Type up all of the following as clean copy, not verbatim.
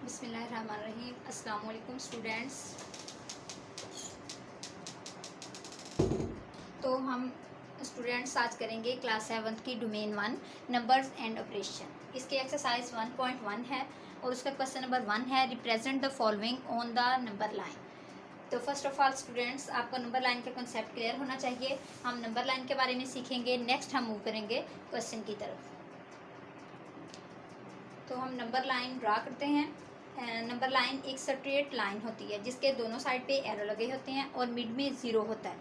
बिस्मिल्लाहिर्रहमानिर्रहीम। अस्सलाम वालेकुम स्टूडेंट्स। तो हम स्टूडेंट्स आज करेंगे क्लास 7 की डोमेन 1 नंबर्स एंड ऑपरेशन। इसकी एक्सरसाइज 1.1 है और उसका क्वेश्चन नंबर 1 है represent the following on the number line. तो फर्स्ट ऑफ ऑल स्टूडेंट्स, आपको नंबर लाइन का कॉन्सेप्ट क्लियर होना चाहिए। हम नंबर लाइन के बारे में सीखेंगे। नेक्स्ट हम मूव करेंगे क्वेश्चन की तरफ। तो हम नंबर लाइन ड्रा करते हैं। नंबर लाइन एक स्ट्रेट लाइन होती है जिसके दोनों साइड पे एरो लगे होते हैं और मिड में ज़ीरो होता है।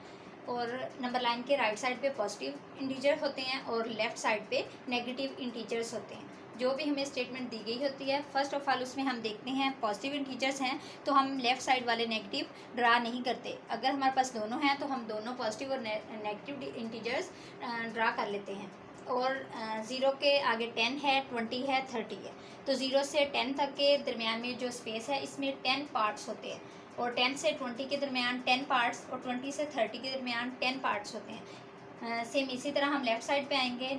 और नंबर लाइन के राइट साइड पे पॉजिटिव इंटीजर होते हैं और लेफ़्ट साइड पे नेगेटिव इंटीजर्स होते हैं। जो भी हमें स्टेटमेंट दी गई होती है, फर्स्ट ऑफ ऑल उसमें हम देखते हैं पॉजिटिव इंटीजर्स हैं तो हम लेफ़्ट साइड वाले नेगेटिव ड्रा नहीं करते। अगर हमारे पास दोनों हैं तो हम दोनों पॉजिटिव और नेगेटिव इंटीजर्स ड्रा कर लेते हैं। और ज़ीरो के आगे 10 है, 20 है, 30 है। तो 0 से 10 तक के दरमियान में जो स्पेस है इसमें 10 पार्ट्स होते हैं और 10 से 20 के दरमियान 10 पार्ट्स और 20 से 30 के दरमियान 10 पार्ट्स होते हैं। सेम इसी तरह हम लेफ़्ट साइड पे आएंगे।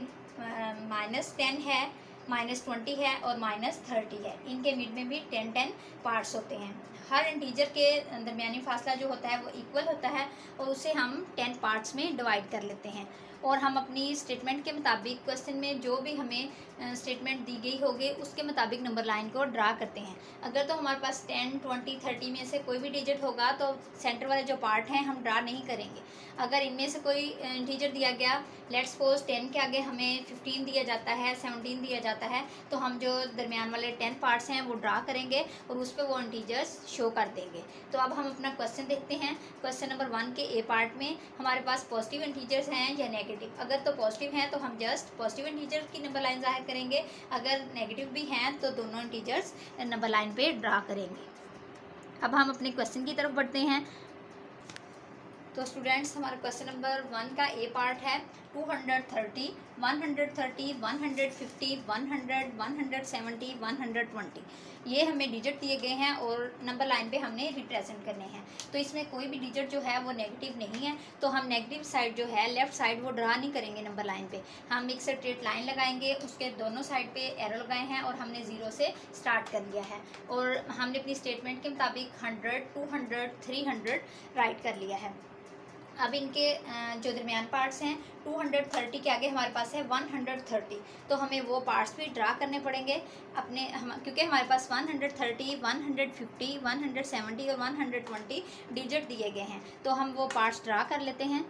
-10 है, -20 है और -30 है। इनके मिड में भी 10 पार्ट्स होते हैं। हर इंटीजर के दरमियानी फासला जो होता है वो इक्वल होता है और उसे हम 10 पार्ट्स में डिवाइड कर लेते हैं। और हम अपनी स्टेटमेंट के मुताबिक क्वेश्चन में जो भी हमें स्टेटमेंट दी गई होगी उसके मुताबिक नंबर लाइन को ड्रा करते हैं। अगर तो हमारे पास 10, 20, 30 में से कोई भी डिजिट होगा तो सेंटर वाले जो पार्ट हैं हम ड्रा नहीं करेंगे। अगर इनमें से कोई इंटीजर दिया गया, लेट्स सपोज 10 के आगे हमें 15 दिया जाता है, 17 दिया जाता है, तो हम जो दरमियान वाले 10 पार्ट्स हैं वो ड्रा करेंगे और उस पर वो इंटीजर्स शो कर देंगे। तो अब हम अपना क्वेश्चन देखते हैं। क्वेश्चन नंबर 1 के ए पार्ट में हमारे पास पॉजिटिव इंटीजर्स हैं या नेगेटिव। अगर तो पॉजिटिव हैं तो हम जस्ट पॉजिटिव इंटीजर की नंबर लाइन जाहिर करेंगे। अगर नेगेटिव भी हैं तो दोनों इंटीजर्स नंबर लाइन पे ड्रा करेंगे। अब हम अपने क्वेश्चन की तरफ बढ़ते हैं। तो स्टूडेंट्स, हमारा क्वेश्चन नंबर 1 का ए पार्ट है 230, 130, 150, 100, 170, 120। ये हमें डिजिट दिए गए हैं और नंबर लाइन पे हमने रिप्रेजेंट करने हैं। तो इसमें कोई भी डिजिट जो है वो नेगेटिव नहीं है, तो हम नेगेटिव साइड जो है लेफ़्ट साइड वो ड्रा नहीं करेंगे नंबर लाइन पे। हम एक स्ट्रेट लाइन लगाएंगे, उसके दोनों साइड पे एरो लगाए हैं और हमने 0 से स्टार्ट कर लिया है। और हमने अपनी स्टेटमेंट के मुताबिक 100, 200, 300 राइट कर लिया है। अब इनके जो दरमियान पार्ट्स हैं 230 के आगे हमारे पास है 130, तो हमें वो पार्ट्स भी ड्रा करने पड़ेंगे अपने क्योंकि हमारे पास 130, 150, 170 और 120 डिजिट दिए गए हैं। तो हम वो पार्ट्स ड्रा कर लेते हैं।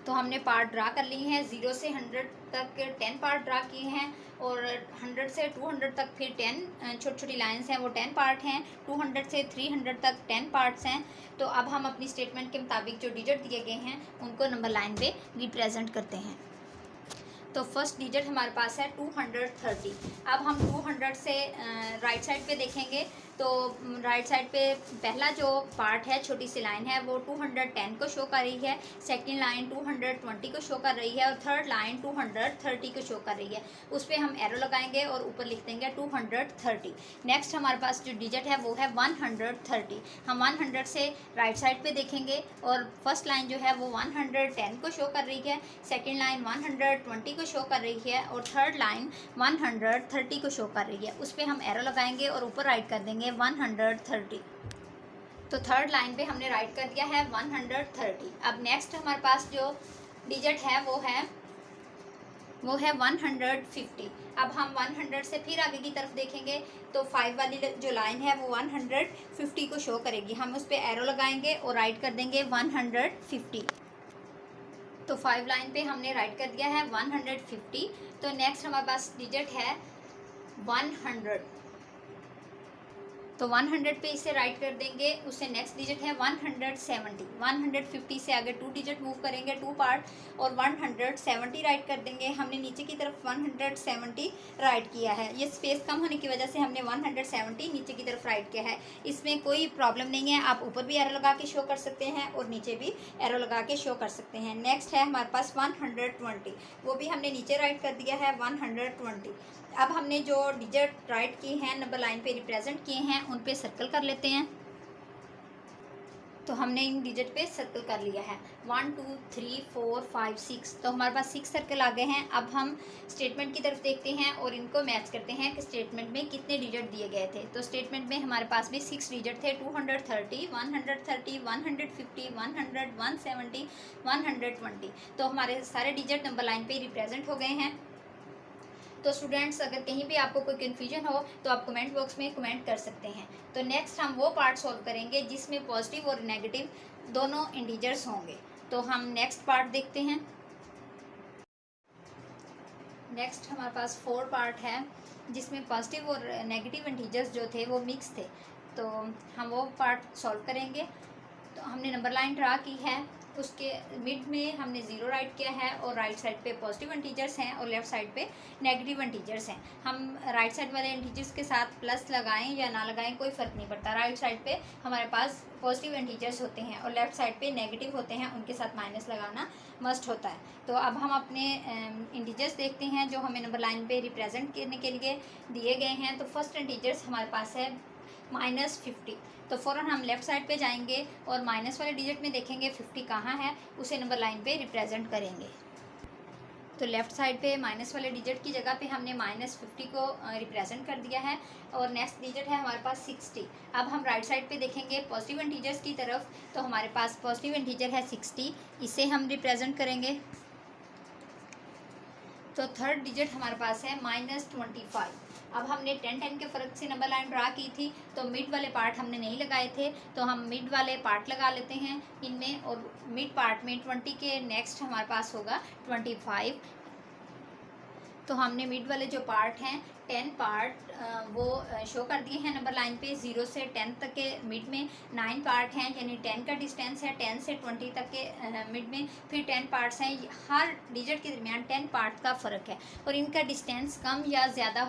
तो हमने पार्ट ड्रा कर लिए हैं। 0 से 100 तक 10 पार्ट ड्रा किए हैं और 100 से 200 तक फिर 10 छोटी छोटी लाइंस हैं, वो 10 पार्ट हैं। 200 से 300 तक 10 पार्ट्स हैं। तो अब हम अपनी स्टेटमेंट के मुताबिक जो डिजिट दिए गए हैं उनको नंबर लाइन पे रिप्रेजेंट करते हैं। तो फर्स्ट डिजिट हमारे पास है 230। अब हम 200 से राइट साइड पे देखेंगे तो राइट साइड पे पहला जो पार्ट है, छोटी सी लाइन है, वो 210 को शो कर रही है। सेकंड लाइन 220 को शो कर रही है और थर्ड लाइन 230 को शो कर रही है। उस पर हम एरो लगाएंगे और ऊपर लिख देंगे 230। नेक्स्ट हमारे पास जो डिजिट है वो है 130। हम 100 से राइट साइड पे देखेंगे और फर्स्ट लाइन जो है वो 110 को शो कर रही है, सेकेंड लाइन 120 को शो कर रही है और थर्ड लाइन 130 को शो कर रही है। उस पर हम एरो लगाएंगे और ऊपर राइट कर देंगे 130। तो थर्ड लाइन पे हमने राइट कर दिया है 130। अब नेक्स्ट हमारे पास जो डिजिट है वो है 150। अब हम 100 से फिर आगे की तरफ देखेंगे तो 5 वाली जो लाइन है वो 150 को शो करेगी। हम उस पर एरो लगाएंगे और राइट कर देंगे 150। तो 5 लाइन पे हमने राइट कर दिया है 150। तो नेक्स्ट हमारे पास डिजिट है 100। तो 100 पे इसे राइट कर देंगे। उससे नेक्स्ट डिजिट है 170। 150 से आगे 2 डिजिट मूव करेंगे, 2 पार्ट, और 170 राइट कर देंगे। हमने नीचे की तरफ 170 राइट किया है। ये स्पेस कम होने की वजह से हमने 170 नीचे की तरफ राइट किया है। इसमें कोई प्रॉब्लम नहीं है, आप ऊपर भी एरो लगा के शो कर सकते हैं और नीचे भी एरो लगा के शो कर सकते हैं। नेक्स्ट है हमारे पास 120, वो भी हमने नीचे राइट कर दिया है 120। अब हमने जो डिजिट राइट किए हैं नंबर लाइन पे रिप्रेजेंट किए हैं उन पे सर्कल कर लेते हैं। तो हमने इन डिजिट पे सर्कल कर लिया है 1 2 3 4 5 6, तो हमारे पास 6 सर्कल आ गए हैं। अब हम स्टेटमेंट की तरफ देखते हैं और इनको मैच करते हैं कि स्टेटमेंट में कितने डिजिट दिए गए थे। तो स्टेटमेंट में हमारे पास भी 6 डिजिट थे, 230 130 150 100 170 120। तो हमारे सारे डिजिट नंबर लाइन पे रिप्रेजेंट हो गए हैं। तो स्टूडेंट्स, अगर कहीं भी आपको कोई कन्फ्यूजन हो तो आप कमेंट बॉक्स में कमेंट कर सकते हैं। तो नेक्स्ट हम वो पार्ट सॉल्व करेंगे जिसमें पॉजिटिव और नेगेटिव दोनों इंटीजर्स होंगे। तो हम नेक्स्ट पार्ट देखते हैं। नेक्स्ट हमारे पास 4 पार्ट है जिसमें पॉजिटिव और नेगेटिव इंटीजर्स जो थे वो मिक्स थे। तो हम वो पार्ट सॉल्व करेंगे। तो हमने नंबर लाइन ड्रा की है, उसके मिड में हमने ज़ीरो राइट किया है और राइट साइड पे पॉजिटिव इंटीजर्स हैं और लेफ़्ट साइड पे नेगेटिव इंटीजर्स हैं। हम राइट साइड वाले इंटीजर्स के साथ प्लस लगाएं या ना लगाएं कोई फ़र्क नहीं पड़ता। राइट साइड पे हमारे पास पॉजिटिव इंटीजर्स होते हैं और लेफ़्ट साइड पे नेगेटिव होते हैं, उनके साथ माइनस लगाना मस्ट होता है। तो अब हम अपने इंटीजर्स देखते हैं जो हमें नंबर लाइन पे रिप्रेजेंट करने के लिए दिए गए हैं। तो फर्स्ट इंटीजर्स हमारे पास है -50। तो फ़ौरन हम लेफ़्ट साइड पे जाएंगे और माइनस वाले डिजिट में देखेंगे 50 कहाँ है, उसे नंबर लाइन पे रिप्रेजेंट करेंगे। तो लेफ़्ट साइड पे माइनस वाले डिजिट की जगह पे हमने -50 को रिप्रेजेंट कर दिया है। और नेक्स्ट डिजिट है हमारे पास 60। अब हम राइट साइड पे देखेंगे पॉजिटिव इंटीजर्स की तरफ। तो हमारे पास पॉजिटिव इंटीजर है 60, इसे हम रिप्रेजेंट करेंगे। तो थर्ड डिजिट हमारे पास है -25। अब हमने 10 के फ़र्क से नंबर लाइन ड्रा की थी, तो मिड वाले पार्ट हमने नहीं लगाए थे, तो हम मिड वाले पार्ट लगा लेते हैं इनमें। और मिड पार्ट में 20 के नेक्स्ट हमारे पास होगा 25। तो हमने मिड वाले जो पार्ट हैं 10 पार्ट वो शो कर दिए हैं नंबर लाइन पे। 0 से 10 तक के मिड में 9 पार्ट हैं, यानी 10 का डिस्टेंस है 10 से 20 तक के मिड में। फिर 10 पार्ट्स हैं, हर डिजिट के दरमियान 10 पार्ट का फ़र्क है और इनका डिस्टेंस कम या ज़्यादा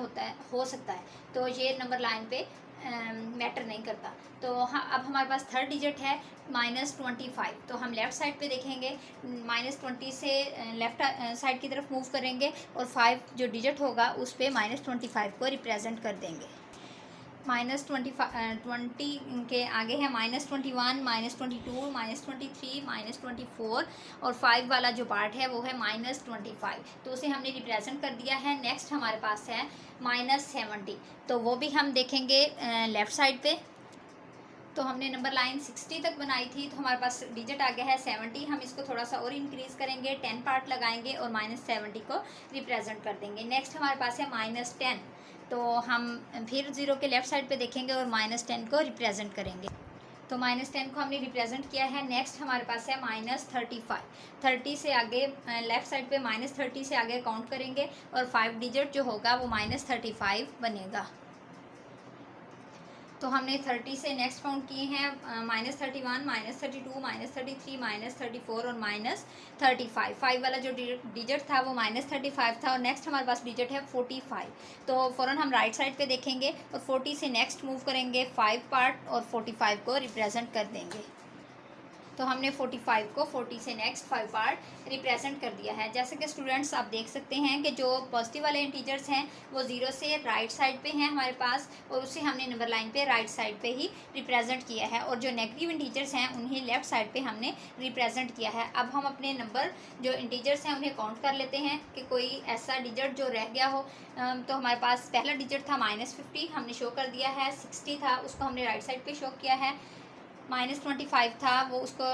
हो सकता है। तो ये नंबर लाइन पे मैटर नहीं करता। तो हाँ, अब हमारे पास थर्ड डिजिट है -25। तो हम लेफ़्ट साइड पे देखेंगे, -20 से लेफ़्ट साइड की तरफ मूव करेंगे और 5 जो डिजिट होगा उस पे -25 को रिप्रेजेंट कर देंगे। -20 के आगे है -21 -22 -23 -24 और 5 वाला जो पार्ट है वो है -25। तो उसे हमने रिप्रेजेंट कर दिया है। नेक्स्ट हमारे पास है -70। तो वो भी हम देखेंगे लेफ़्ट साइड पे। तो हमने नंबर लाइन 60 तक बनाई थी, तो हमारे पास डिजिट आ गया है 70। हम इसको थोड़ा सा और इंक्रीज़ करेंगे, 10 पार्ट लगाएंगे और -70 को रिप्रेजेंट कर देंगे। नेक्स्ट हमारे पास है -10। तो हम फिर 0 के लेफ़्ट साइड पे देखेंगे और -10 को रिप्रेजेंट करेंगे। तो -10 को हमने रिप्रेजेंट किया है। नेक्स्ट हमारे पास है -35। 30 से आगे लेफ़्ट साइड पे -30 से आगे काउंट करेंगे और 5 डिजिट जो होगा वो -35 बनेगा। तो हमने 30 से नेक्स्ट काउंट किए हैं -31 -32 -33 -34 और -35। 5 वाला जो डिजिट था वो -35 था और नेक्स्ट हमारे पास डिजिट है 45। तो फ़ौरन हम राइट साइड पे देखेंगे और 40 से नेक्स्ट मूव करेंगे 5 पार्ट और 45 को रिप्रेजेंट कर देंगे। तो हमने 45 को 40 से नेक्स्ट 5 पार्ट रिप्रेजेंट कर दिया है। जैसे कि स्टूडेंट्स आप देख सकते हैं कि जो पॉजिटिव वाले इंटीजर्स हैं वो 0 से राइट साइड पे हैं हमारे पास, और उसे हमने नंबर लाइन पे राइट साइड पे ही रिप्रेजेंट किया है। और जो नेगेटिव इंटीजर्स हैं उन्हें लेफ़्ट साइड पे हमने रिप्रेजेंट किया है। अब हम अपने नंबर जो इंटीजर्स हैं उन्हें काउंट कर लेते हैं कि कोई ऐसा डिजिट जो रह गया हो। तो हमारे पास पहला डिजिट था -50, हमने शो कर दिया है। 60 था, उसको हमने राइट साइड पे शो किया है। -25 था, वो उसको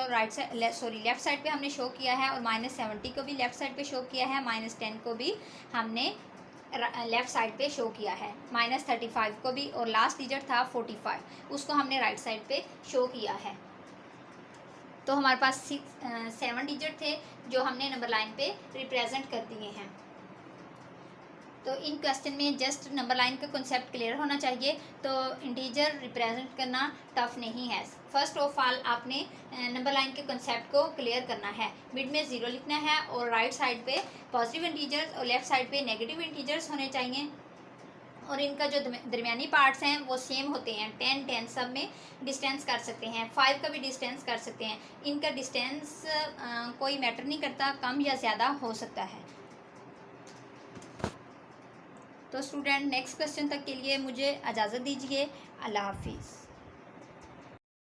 लेफ़्ट साइड पे हमने शो किया है और -70 को भी लेफ़्ट साइड पे शो किया है। -10 को भी हमने लेफ़्ट साइड पे शो किया है, -35 को भी, और लास्ट डिजिट था 45, उसको हमने राइट साइड पे शो किया है। तो हमारे पास 7 डिजिट थे जो हमने नंबर लाइन पे रिप्रेजेंट कर दिए हैं। तो इन क्वेश्चन में जस्ट नंबर लाइन का कॉन्सेप्ट क्लियर होना चाहिए। तो इंटीजर रिप्रेजेंट करना टफ नहीं है। फर्स्ट ऑफ ऑल आपने नंबर लाइन के कॉन्सेप्ट को क्लियर करना है। मिड में 0 लिखना है और राइट साइड पे पॉजिटिव इंटीजर्स और लेफ़्ट साइड पे नेगेटिव इंटीजर्स होने चाहिए। और इनका जो दरमियानी पार्ट्स हैं वो सेम होते हैं। 10 सब में डिस्टेंस कर सकते हैं, 5 का भी डिस्टेंस कर सकते हैं। इनका डिस्टेंस कोई मैटर नहीं करता, कम या ज़्यादा हो सकता है। तो स्टूडेंट नेक्स्ट क्वेश्चन तक के लिए मुझे इजाज़त दीजिए। अल्लाह हाफिज़।